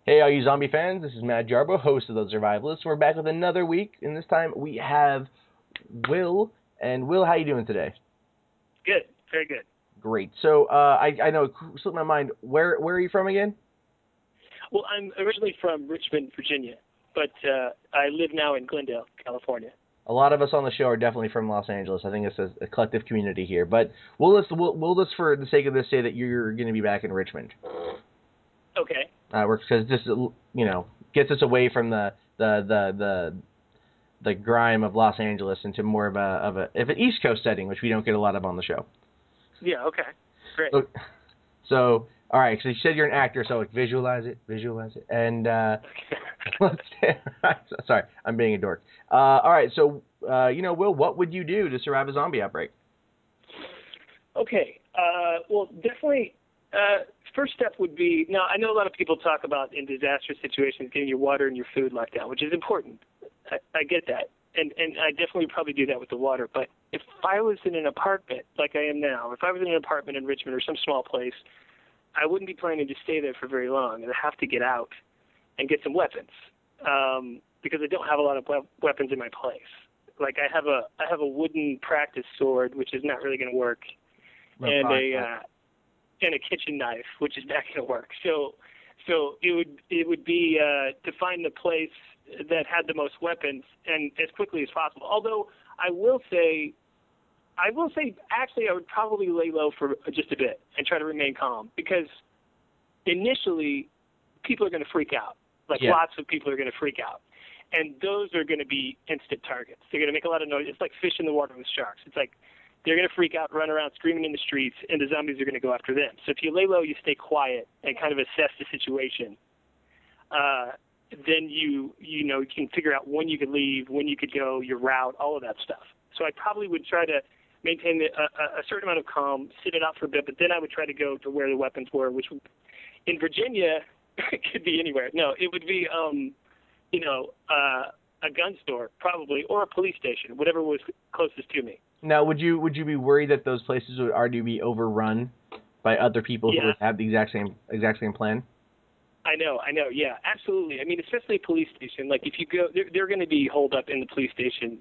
Hey, all you zombie fans, this is Matt Jarbo, host of the Zurvivalists. We're back with another week, and this time we have Will. And Will, how you doing today? Good, very good. Great. So, I know it slipped my mind. Where are you from again? Well, I'm originally from Richmond, Virginia, but I live now in Glendale, California. A lot of us on the show are definitely from Los Angeles. I think it's a collective community here. But we'll just, for the sake of this, say that you're going to be back in Richmond. Okay. Because this, gets us away from the grime of Los Angeles into more of an East Coast setting, which we don't get a lot of on the show. Yeah. Okay. Great. So all right. So you said you're an actor, so like visualize it, and sorry, I'm being a dork. All right. So Will, what would you do to survive a zombie outbreak? Okay. Well, definitely. First step would be, now I know a lot of people talk about in disaster situations getting your water and your food locked down, which is important. I get that. And I definitely probably do that with the water. But if I was in an apartment like I am now, if I was in an apartment in Richmond or some small place, I wouldn't be planning to stay there for very long. And I have to get out and get some weapons because I don't have a lot of weapons in my place. Like I have a wooden practice sword, which is not really going to work, and a kitchen knife, which is not going to work. So it would be to find the place that had the most weapons and as quickly as possible. Although I will say actually I would probably lay low for just a bit and try to remain calm because initially people are going to freak out. Lots of people are going to freak out. And those are going to be instant targets. They're going to make a lot of noise. It's like fish in the water with sharks. It's like they're going to freak out, run around screaming in the streets, and the zombies are going to go after them. So if you lay low, you stay quiet and kind of assess the situation. Then you can figure out when you could leave, when you could go, your route, all of that stuff. So I probably would try to maintain a certain amount of calm, sit it out for a bit, but then I would try to go to where the weapons were, which in Virginia it could be anywhere. No, it would be a gun store probably, or a police station, whatever was closest to me. Now, would you be worried that those places would already be overrun by other people who would have the exact same plan? I know, yeah, absolutely. I mean, especially a police station. Like, if you go, they're going to be holed up in the police station,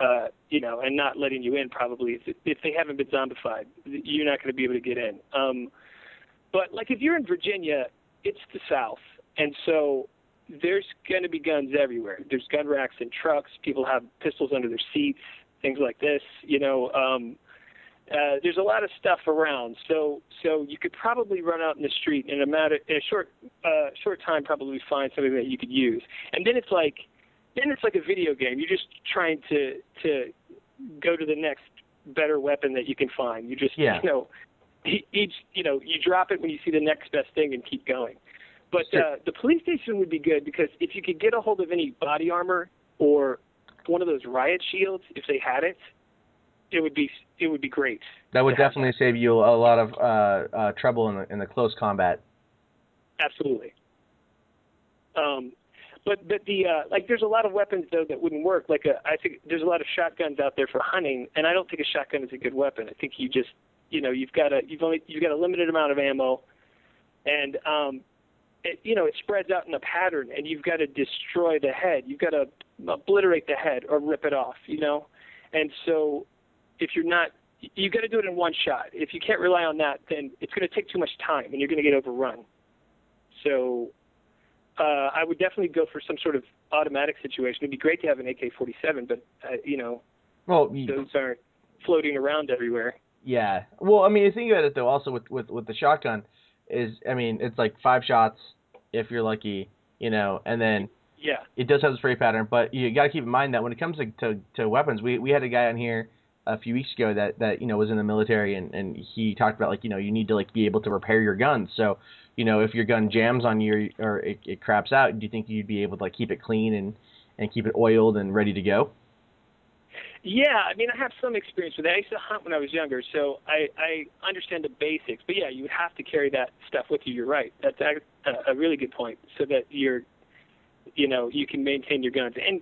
and not letting you in probably. If they haven't been zombified, you're not going to be able to get in. But, like, if you're in Virginia, it's the South, and so there's going to be guns everywhere. There's gun racks in trucks. People have pistols under their seats, things like this. There's a lot of stuff around. So you could probably run out in the street in a short time, probably find something that you could use. And then it's like a video game. You're just trying to go to the next better weapon that you can find. You just you drop it when you see the next best thing and keep going. But the police station would be good because if you could get a hold of any body armor or one of those riot shields, if they had it, it would be great. That would definitely save you a lot of trouble in the close combat. Absolutely. But the there's a lot of weapons though that wouldn't work. I think there's a lot of shotguns out there for hunting, and I don't think a shotgun is a good weapon. I think you just you've got a limited amount of ammo, and it spreads out in a pattern, and you've got to destroy the head. You've got to obliterate the head or rip it off, And so if you're not, you've got to do it in one shot. If you can't rely on that, then it's going to take too much time, and you're going to get overrun. So I would definitely go for some sort of automatic situation. It'd be great to have an AK-47, but, those aren't floating around everywhere. Yeah. Well, I mean, the thing about it, though, also with the shotgun is, I mean, it's like 5 shots if you're lucky, and then it does have a spray pattern. But you got to keep in mind that when it comes to weapons, we had a guy on here a few weeks ago that was in the military, and he talked about you need to be able to repair your guns. So if your gun jams on you or it craps out, do you think you'd be able to keep it clean and keep it oiled and ready to go? Yeah, I mean, I have some experience with that. I used to hunt when I was younger, so I understand the basics. But yeah, you would have to carry that stuff with you. You're right. That's a really good point, so that you can maintain your guns. And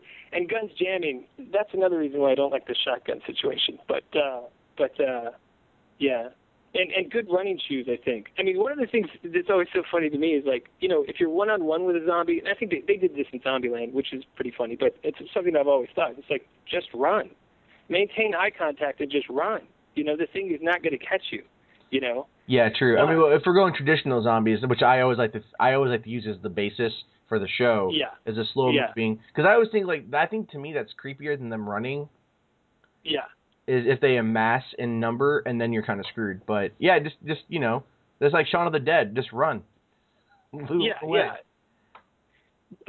guns jamming, that's another reason why I don't like the shotgun situation. But yeah, And good running shoes, I think. I mean, one of the things that's always so funny to me is, like, you know, if you're one-on-one with a zombie, and I think they did this in Zombieland, which is pretty funny, but it's something I've always thought. It's like, just run. Maintain eye contact and just run. You know, the thing is not going to catch you, you know? Yeah, true. I mean, well, if we're going traditional zombies, which I always like to use as the basis for the show, as a slow moving, because I always think, like, I think to me that's creepier than them running. Yeah. Is if they amass in number, and then you're kind of screwed. But yeah, just you know, it's like Shaun of the Dead. Just run. Yeah.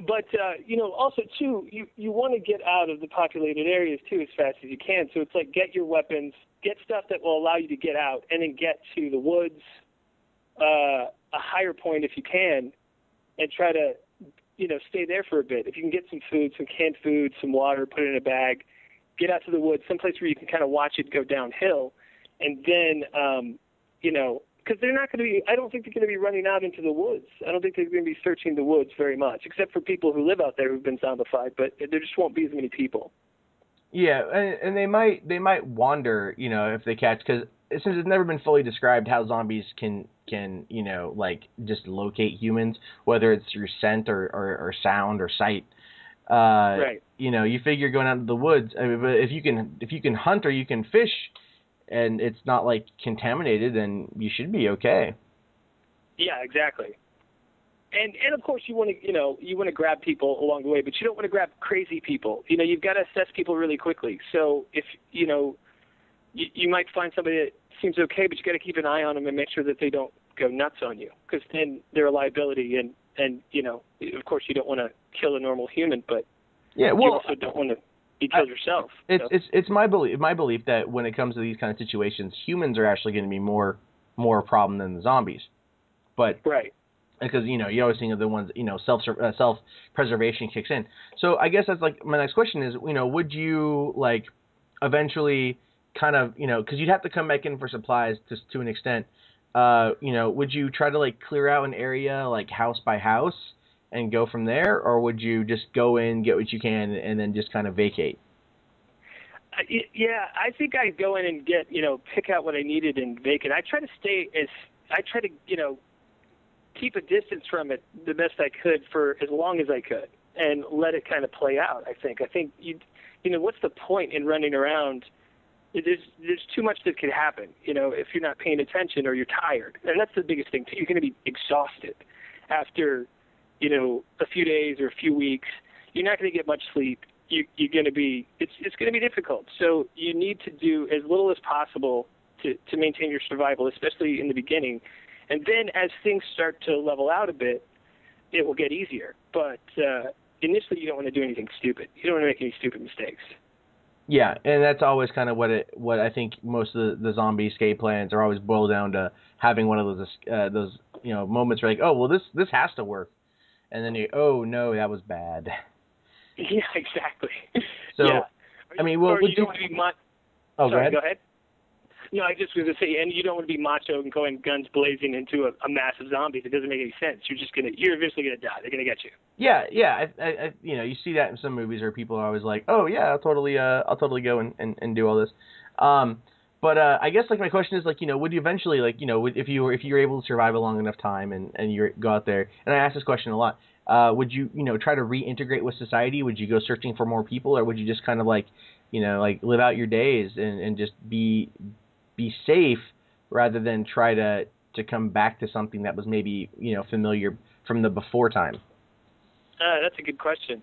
But you know, also too, you want to get out of the populated areas too as fast as you can. So it's like, get your weapons, get stuff that will allow you to get out, and then get to the woods, a higher point if you can, and try to, you know, stay there for a bit. If you can get some food, some canned food, some water, put it in a bag. Get out to the woods, someplace where you can kind of watch it go downhill, and then, you know, because they're not going to be, I don't think they're going to be running out into the woods. I don't think they're going to be searching the woods very much, except for people who live out there who've been zombified, but there just won't be as many people. Yeah, and they might wander, you know, if they catch, because since it's never been fully described how zombies can you know, like, just locate humans, whether it's through scent or sound or sight. Right. You know, you figure going out into the woods. I mean, but if you can hunt or you can fish, and it's not like contaminated, then you should be okay. Yeah, exactly. And of course you want to grab people along the way, but you don't want to grab crazy people. You know, you've got to assess people really quickly. So if you know, you might find somebody that seems okay, but you got to keep an eye on them and make sure that they don't go nuts on you, because then they're a liability. And you know, of course, you don't want to kill a normal human, but you also don't want to be killed yourself. It's my belief that when it comes to these kind of situations, humans are actually going to be more a problem than the zombies. But right, because you know, you always think of the ones, you know, self-preservation kicks in. So I guess that's like my next question is, you know, would you like eventually kind of, you know, because you'd have to come back in for supplies to an extent. You know, would you try to like clear out an area like house by house and go from there, or would you just go in, get what you can, and then just kind of vacate? Yeah, I think I'd go in and get, you know, pick out what I needed and vacate. I try to, you know, keep a distance from it the best I could for as long as I could, and let it kind of play out. I think you know, what's the point in running around? There's too much that could happen, you know, if you're not paying attention or you're tired. And that's the biggest thing, too. You're going to be exhausted after, you know, a few days or a few weeks. You're not going to get much sleep. You're going to be, it's going to be difficult. So you need to do as little as possible to maintain your survival, especially in the beginning. And then as things start to level out a bit, it will get easier. But initially, you don't want to do anything stupid. You don't want to make any stupid mistakes. Yeah, and that's always kind of what I think most of the zombie escape plans are always boiled down to, having one of those you know, moments where like, oh well, this has to work, and then oh no, that was bad. Yeah, exactly. So yeah. I mean, well, you don't want to be go ahead. Go ahead. No, I just was going to say, and you don't want to be macho and going guns blazing into a massive zombies. It doesn't make any sense. You're eventually going to die. They're going to get you. Yeah. I you know, you see that in some movies where people are always like, oh yeah, I'll totally go and do all this. But I guess like my question is like, you know, would you eventually, like, you know, if you were able to survive a long enough time and you go out there, and I ask this question a lot, would you know, try to reintegrate with society? Would you go searching for more people, or would you just kind of like, you know, like live out your days and just be safe rather than try to come back to something that was maybe, you know, familiar from the before time? That's a good question.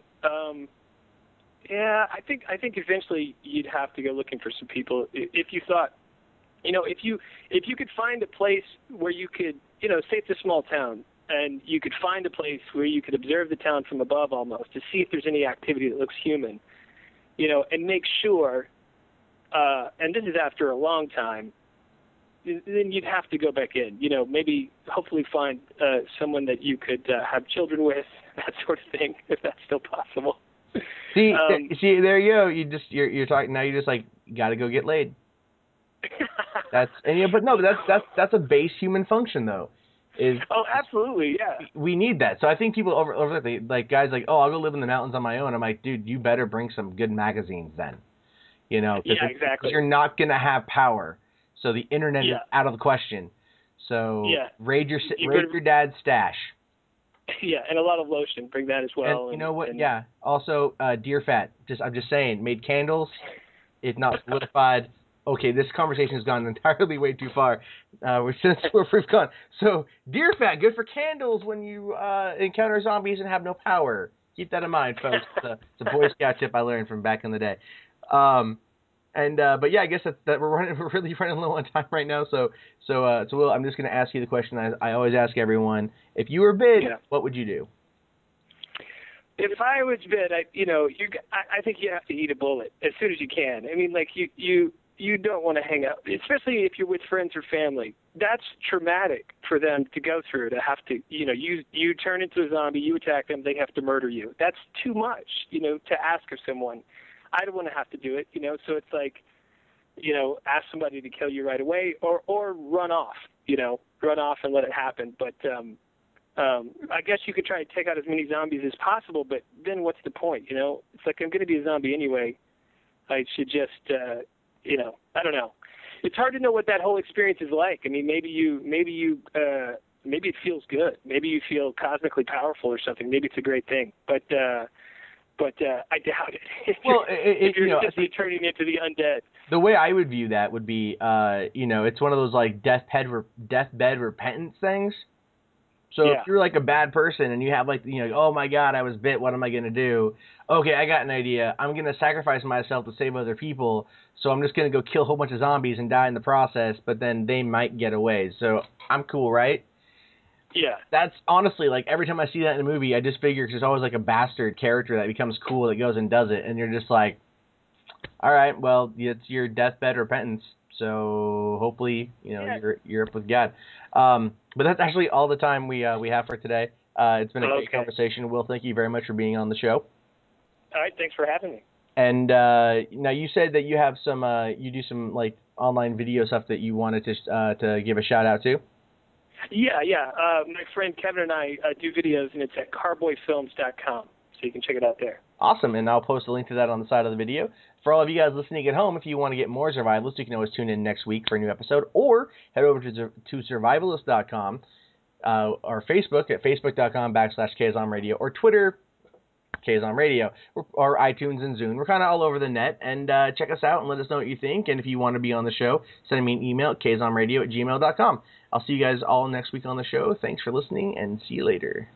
Yeah, I think eventually you'd have to go looking for some people. If you thought, you know, if you could find a place where you could, you know, say it's a small town, and you could find a place where you could observe the town from above almost to see if there's any activity that looks human, you know, and make sure, and this is after a long time, then you'd have to go back in, you know, maybe hopefully find someone that you could have children with, that sort of thing, if that's still possible. See, there you go. You're talking now. You just like got to go get laid. But that's a base human function though. Absolutely, yeah. We need that. So I think people over like guys like, oh, I'll go live in the mountains on my own. I'm like, dude, you better bring some good magazines then. You know, yeah, exactly. You're not gonna have power. so the internet is out of the question. So raid your dad's stash. Yeah, and a lot of lotion. Bring that as well. And you know what? Also, deer fat. I'm just saying, made candles. It's not solidified. Okay, this conversation has gone entirely way too far. Since we've gone. So, deer fat, good for candles when you encounter zombies and have no power. Keep that in mind, folks. It's a Boy Scout tip I learned from back in the day. But yeah, I guess that we're really running low on time right now. So Will, I'm just going to ask you the question I always ask everyone: if you were bit, what would you do? If I was bit, I think you have to eat a bullet as soon as you can. I mean, like you don't want to hang out, especially if you're with friends or family. That's traumatic for them to go through, to have to, you turn into a zombie, you attack them, they have to murder you. That's too much, to ask of someone. I don't want to have to do it, so it's like, ask somebody to kill you right away or run off, run off and let it happen. But I guess you could try to take out as many zombies as possible, but then what's the point, It's like, I'm going to be a zombie anyway. I should just, I don't know. It's hard to know what that whole experience is like. I mean, maybe it feels good. Maybe you feel cosmically powerful or something. Maybe it's a great thing. But I doubt it. Well, if you're just turning into the undead. The way I would view that would be, it's one of those like deathbed repentance things. So if you're like a bad person and you have like, oh my God, I was bit, what am I going to do? Okay, I got an idea. I'm going to sacrifice myself to save other people. So I'm just going to go kill a whole bunch of zombies and die in the process, but then they might get away. So I'm cool, right? Yeah. That's honestly, like, every time I see that in a movie, I just figure there's always like a bastard character that becomes cool that goes and does it. And you're just like, all right, well, it's your deathbed repentance. So hopefully, you're up with God. But that's actually all the time we have for today. It's been a great conversation. Will, thank you very much for being on the show. All right, thanks for having me. And now you said that you have some, you do some like online video stuff that you wanted to give a shout out to. Yeah. My friend Kevin and I do videos, and it's at carboyfilms.com, so you can check it out there. Awesome, and I'll post a link to that on the side of the video. For all of you guys listening at home, if you want to get more Zurvivalist, you can always tune in next week for a new episode, or head over to Zurvivalist.com, or Facebook at facebook.com/KZOM Radio, or Twitter, KZOM Radio, or iTunes and Zune. We're kind of all over the net, and check us out and let us know what you think. And if you want to be on the show, send me an email at kzomradio@gmail.com. I'll see you guys all next week on the show. Thanks for listening, and see you later.